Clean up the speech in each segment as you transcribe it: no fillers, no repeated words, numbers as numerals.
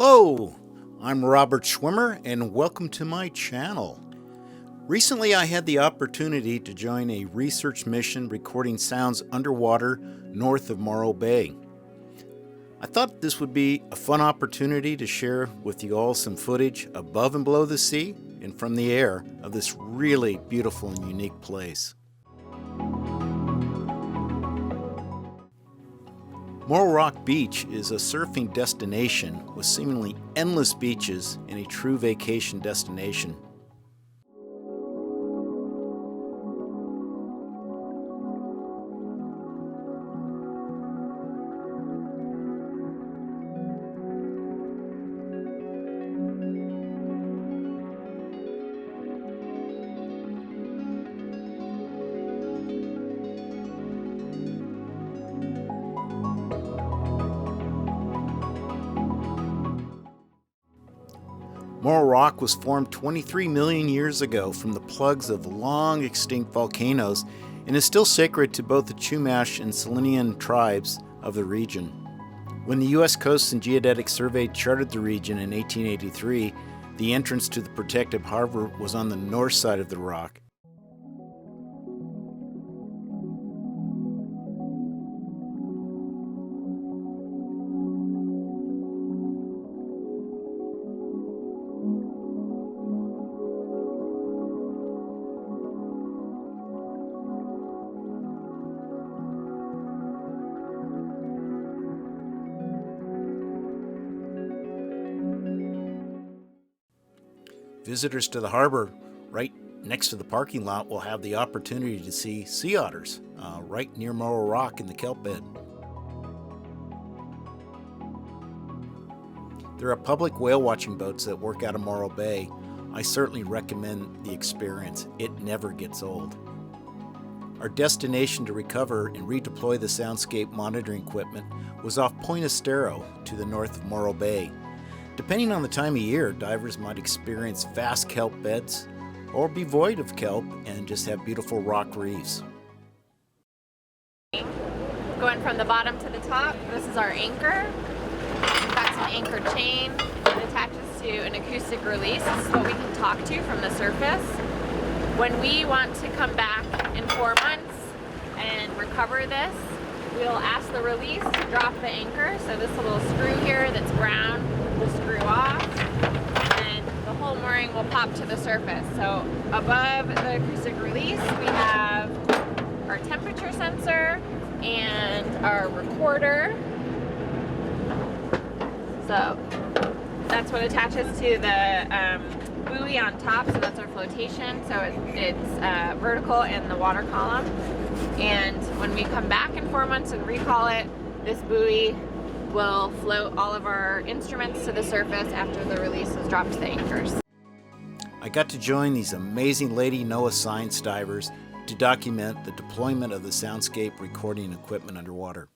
Hello, I'm Robert Schwimmer and welcome to my channel. Recently I had the opportunity to join a research mission recording sounds underwater north of Morro Bay. I thought this would be a fun opportunity to share with you all some footage above and below the sea and from the air of this really beautiful and unique place. Morro Rock Beach is a surfing destination with seemingly endless beaches and a true vacation destination. Morro Rock was formed 23 million years ago from the plugs of long extinct volcanoes and is still sacred to both the Chumash and Selenian tribes of the region. When the U.S. Coast and Geodetic Survey charted the region in 1883, the entrance to the protected harbor was on the north side of the rock. Visitors to the harbor right next to the parking lot will have the opportunity to see sea otters right near Morro Rock in the kelp bed. There are public whale watching boats that work out of Morro Bay. I certainly recommend the experience. It never gets old. Our destination to recover and redeploy the soundscape monitoring equipment was off Point Estero to the north of Morro Bay. Depending on the time of year, divers might experience vast kelp beds or be void of kelp and just have beautiful rock reefs. Going from the bottom to the top, this is our anchor. We've got some anchor chain that attaches to an acoustic release. This is what we can talk to from the surface. When we want to come back in 4 months and recover this, we'll ask the release to drop the anchor. So this little screw here that's brown will screw off and the whole mooring will pop to the surface. So above the acoustic release we have our temperature sensor and our recorder. So that's what attaches to the buoy on top, so that's our flotation. So it's vertical in the water column. And when we come back in 4 months and recall it, this buoy will float all of our instruments to the surface after the release is dropped to the anchors. I got to join these amazing Lady NOAA science divers to document the deployment of the soundscape recording equipment underwater.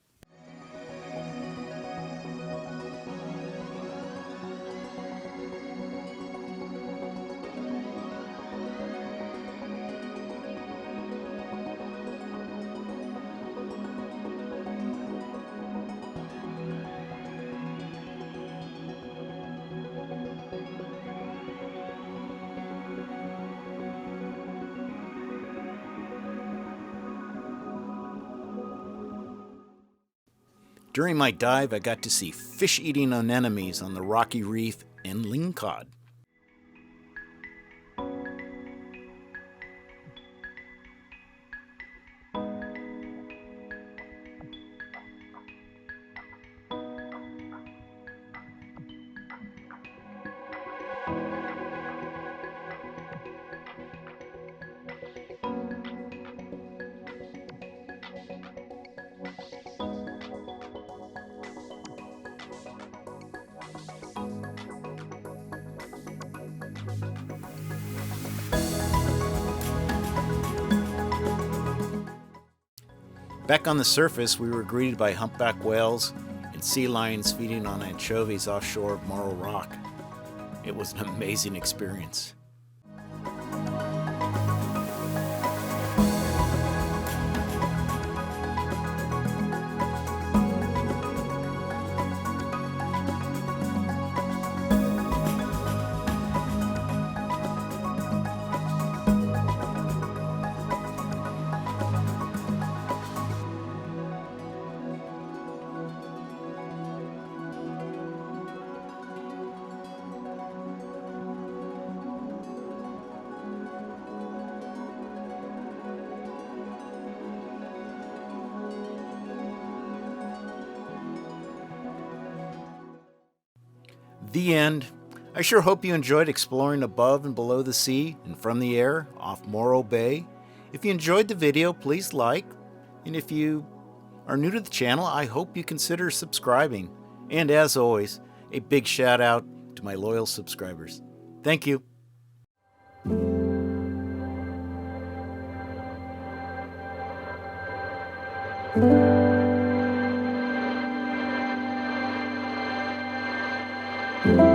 During my dive, I got to see fish-eating anemones on the rocky reef and lingcod. Back on the surface, we were greeted by humpback whales and sea lions feeding on anchovies offshore of Morro Rock. It was an amazing experience. The end. I sure hope you enjoyed exploring above and below the sea and from the air off Morro Bay. If you enjoyed the video, please like. And if you are new to the channel, I hope you consider subscribing. And as always, a big shout out to my loyal subscribers. Thank you. Thank you.